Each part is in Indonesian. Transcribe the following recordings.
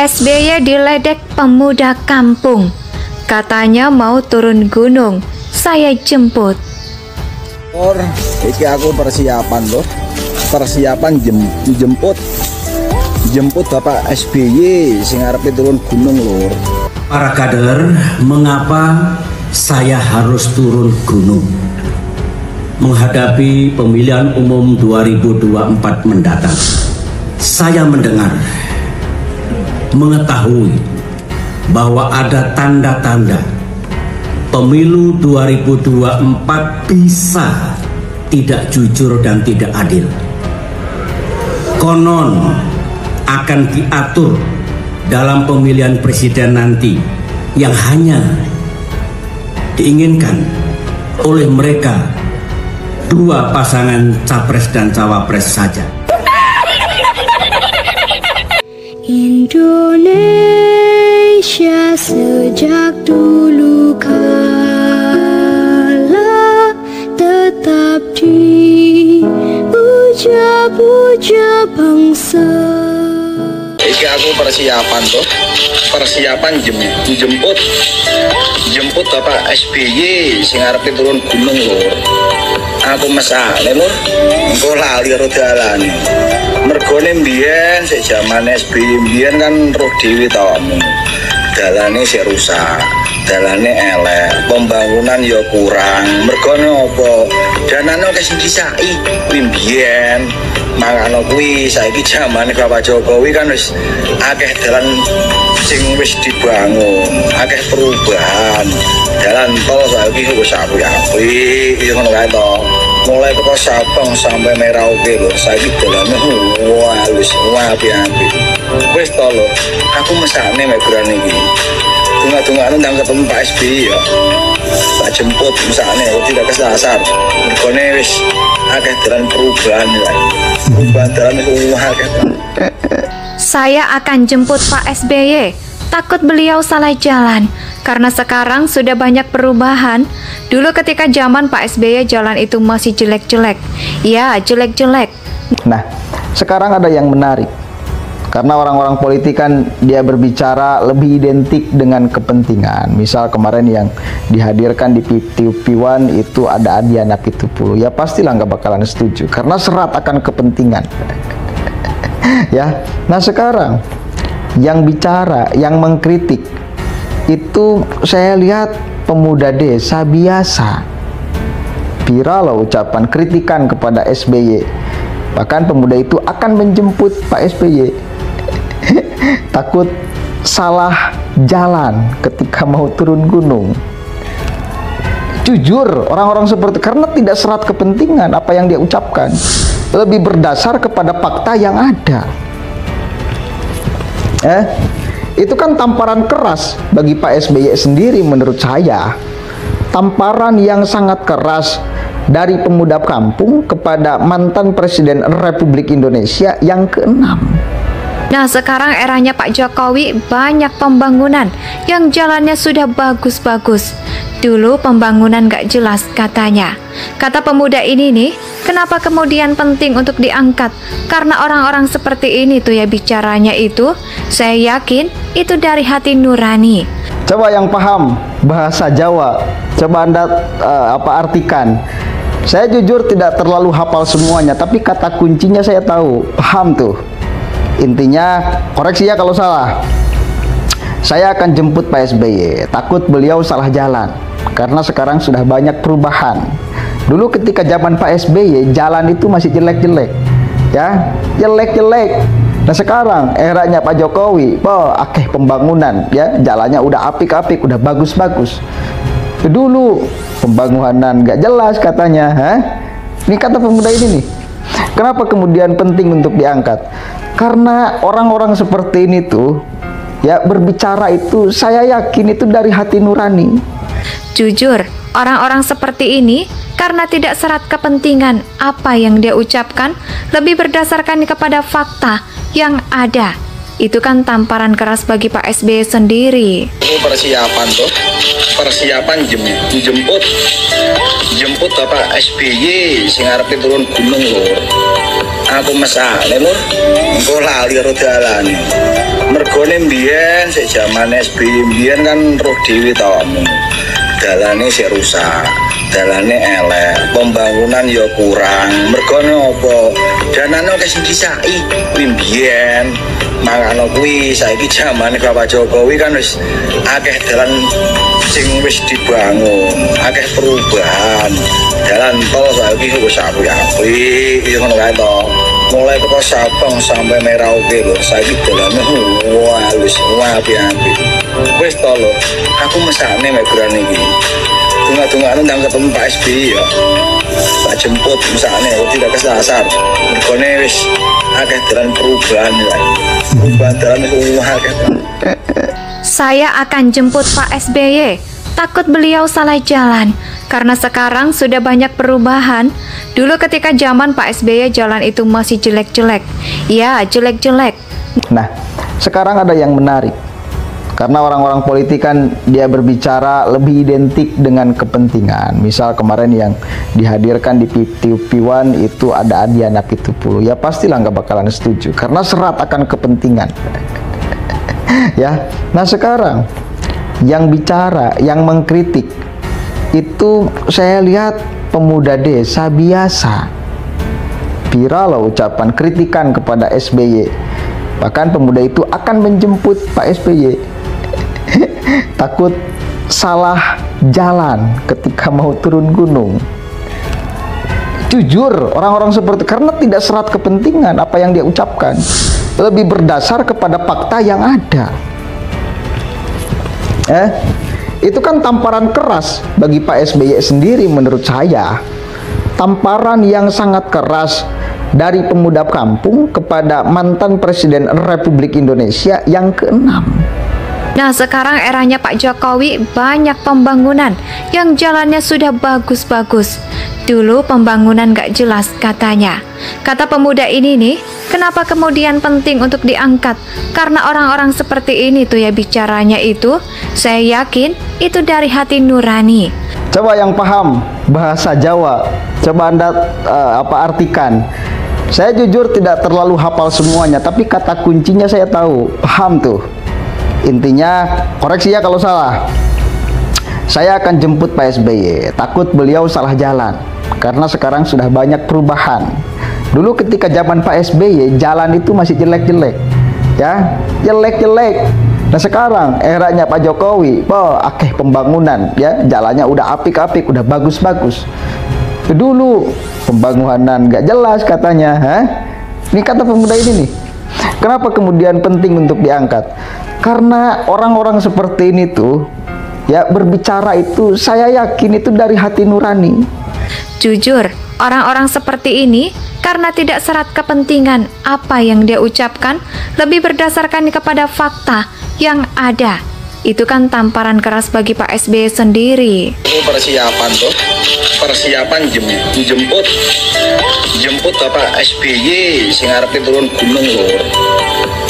SBY diledek pemuda kampung. Katanya mau turun gunung, saya jemput. Iki aku persiapan loh. Persiapan jemput Bapak SBY sing arepe turun gunung lur. Para kader, mengapa saya harus turun gunung? Menghadapi pemilihan umum 2024 mendatang, saya mendengar, mengetahui bahwa ada tanda-tanda pemilu 2024 bisa tidak jujur dan tidak adil. Konon akan diatur dalam pemilihan presiden nanti yang hanya diinginkan oleh mereka dua pasangan capres dan cawapres saja. Indonesia sejak dulu kala tetap dipuja-puja bangsa. Iki aku persiapan loh. Persiapan jemput Bapak SBY sing arepe turun gunung lur. Aku mesake lur. Engko lali karo dalane. Mergone mbiyen sik jaman SBY mbiyen kan roh dhewe to. Dalane sik rusak, dalane elek, pembangunan ya kurang. Mergone apa? Danane akeh sing disaki kuwi mbiyen. Mangano kuwi saiki jamane Bapak Jokowi kan wis akeh dalan sing wis dibangun, akeh perubahan. Dalan tol saiki wis apik-apik, ya ngono kae to. Mulai teko Sabang sampai Merauke lho, saiki dalane wis apik-apik. Wis to lho, aku mesane mek grane iki. Tunggu-tunggu nang ketemu Pak SBY ya. Tak jemput misalnya tidak kesasar. Mergone wis akeh dalan perubahan ya. Perubahan dalan akeh. Saya akan jemput Pak SBY. Takut beliau salah jalan karena sekarang sudah banyak perubahan. Dulu ketika zaman Pak SBY jalan itu masih jelek-jelek. Ya, jelek-jelek. Nah, sekarang ada yang menarik. Karena orang-orang politik kan dia berbicara lebih identik dengan kepentingan. Misal kemarin yang dihadirkan di TV1 itu ada Adiana Pitupulu. Ya pastilah nggak bakalan setuju karena serat akan kepentingan. Ya. Nah sekarang yang bicara, yang mengkritik itu saya lihat pemuda desa biasa. Viral loh ucapan kritikan kepada SBY. Bahkan pemuda itu akan menjemput Pak SBY. Takut salah jalan ketika mau turun gunung. Jujur orang-orang seperti karena tidak serat kepentingan apa yang dia ucapkan, lebih berdasar kepada fakta yang ada. Itu kan tamparan keras bagi Pak SBY sendiri menurut saya. Tamparan yang sangat keras dari pemuda kampung kepada mantan Presiden Republik Indonesia yang ke-6. Nah sekarang eranya Pak Jokowi banyak pembangunan yang jalannya sudah bagus-bagus. Dulu pembangunan gak jelas katanya. Kata pemuda ini nih, kenapa kemudian penting untuk diangkat? Karena orang-orang seperti ini tuh ya bicaranya itu, saya yakin itu dari hati nurani. Coba yang paham bahasa Jawa, coba Anda artikan. Saya jujur tidak terlalu hafal semuanya, tapi kata kuncinya saya tahu, paham tuh. Intinya, koreksi ya kalau salah. Saya akan jemput Pak SBY, takut beliau salah jalan. Karena sekarang sudah banyak perubahan. Dulu ketika zaman Pak SBY, jalan itu masih jelek-jelek. Ya, jelek-jelek. Nah sekarang, eranya Pak Jokowi, akeh pembangunan. Ya, jalannya udah apik-apik, udah bagus-bagus. Dulu, pembangunan nggak jelas katanya. Ini kata pemuda ini nih. Kenapa kemudian penting untuk diangkat? Karena orang-orang seperti ini tuh ya berbicara itu saya yakin itu dari hati nurani. Jujur, orang-orang seperti ini karena tidak serat kepentingan apa yang dia ucapkan, lebih berdasarkan kepada fakta yang ada. Itu kan tamparan keras bagi Pak SBY sendiri. Itu persiapan tuh, persiapan jemput Bapak SBY sing arepe turun gunung lur. aku mesake lur engko lali karo dalane mergone mbiyen sik jaman SBY mbiyen kan roh dhewe to dalane sik rusak dalane elek pembangunan ya kurang mergone apa danane akeh sing disaki kuwi mbiyen mangano kuwi saiki jamane Bapak Jokowi kan wis akeh dalan sing wis dibangun akeh perubahan dalan tol saiki wis apik ya ngono kae to mulai teko Sabang sampai Merauke lho saiki dalane wis apik wis to lho aku mesakne mek bulan iki tunggu-tunggu ndang ketemu Pak SBY ya tak jemput mesakne tidak kesasar mergone wis akeh dalan perubahan ya perubahan dalan akeh. Saya akan jemput Pak SBY. Takut beliau salah jalan karena sekarang sudah banyak perubahan. Dulu ketika zaman Pak SBY jalan itu masih jelek-jelek. Ya, jelek-jelek. Nah, sekarang ada yang menarik. Karena orang-orang politik kan dia berbicara lebih identik dengan kepentingan. Misal kemarin yang dihadirkan di TV1 itu ada Adiana Pitupulu. Ya pastilah nggak bakalan setuju karena serat akan kepentingan. Ya, nah sekarang yang bicara, yang mengkritik itu saya lihat pemuda desa biasa. Viral loh ucapan kritikan kepada SBY. Bahkan pemuda itu akan menjemput Pak SBY. Takut salah jalan ketika mau turun gunung. Jujur orang-orang seperti karena tidak serat kepentingan apa yang dia ucapkan, lebih berdasar kepada fakta yang ada. Itu kan tamparan keras bagi Pak SBY sendiri menurut saya. Tamparan yang sangat keras dari pemuda kampung kepada mantan Presiden Republik Indonesia yang ke-6. Nah, sekarang eranya Pak Jokowi banyak pembangunan yang jalannya sudah bagus-bagus. Dulu pembangunan gak jelas katanya. Kata pemuda ini nih, kenapa kemudian penting untuk diangkat? Karena orang-orang seperti ini tuh ya bicaranya itu, saya yakin itu dari hati nurani. Coba yang paham bahasa Jawa, coba Anda artikan. Saya jujur tidak terlalu hafal semuanya, tapi kata kuncinya saya tahu, paham tuh. Intinya, koreksi ya kalau salah. Saya akan jemput Pak SBY, takut beliau salah jalan. Karena sekarang sudah banyak perubahan. Dulu ketika zaman Pak SBY, jalan itu masih jelek-jelek. Ya, jelek-jelek. Nah sekarang, eranya Pak Jokowi, akeh pembangunan. Ya, jalannya udah apik-apik, udah bagus-bagus. Dulu, pembangunan gak jelas katanya. Ini kata pemuda ini nih. Kenapa kemudian penting untuk diangkat? Karena orang-orang seperti ini tuh ya berbicara itu saya yakin itu dari hati nurani. Jujur, orang-orang seperti ini karena tidak serat kepentingan apa yang dia ucapkan, lebih berdasarkan kepada fakta yang ada. Itu kan tamparan keras bagi Pak SBY sendiri. Ini persiapan tuh, persiapan jemput Bapak SBY sing arepe turun gunung lur.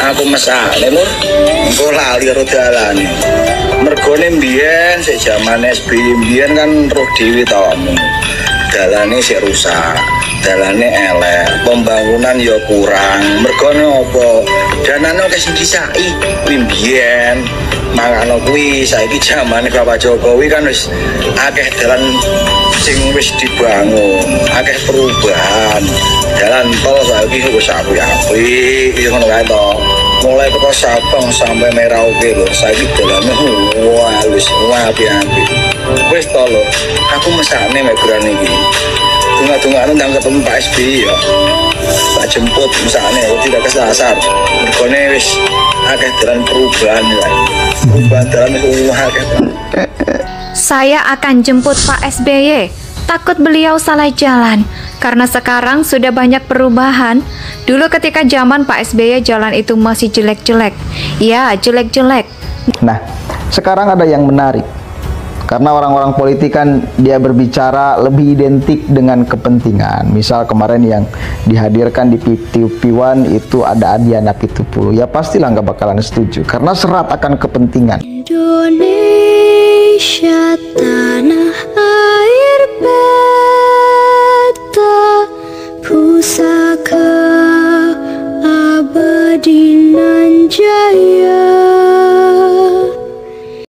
Aku mesake lur, engko lali karo dalane. Mergone mbiyen sik jaman SBY mbiyen kan roh dhewe to. Dalane sik rusak, dalane elek, pembangunan ya kurang. Mergone apa? Danane akeh sing disaki kuwi mbiyen. Mangano kuwi saiki jamane Bapak Jokowi kan wis akeh dalan sing wis dibangun, akeh perubahan. Dalan tol saiki wis apik ya ngono kae to. Mulai teko Sabang sampai Merauke lho, saiki dalane wis apik. Wis to lho, aku mesakne mek bulan iki. Tunggu-tunggu ndang ketemu Pak SBY ya. Tak jemput mesakne tidak kesasar. Mergone wis akeh dalan perubahan ya. Saya akan jemput Pak SBY. Takut beliau salah jalan karena sekarang sudah banyak perubahan. Dulu ketika zaman Pak SBY jalan itu masih jelek-jelek. Ya, jelek-jelek. Nah, sekarang ada yang menarik. Karena orang-orang politik kan dia berbicara lebih identik dengan kepentingan. Misal kemarin yang dihadirkan di TV1 itu ada Adiana Pitupulu. Ya pastilah nggak bakalan setuju karena serat akan kepentingan. Indonesia tanah air beta pusaka jaya.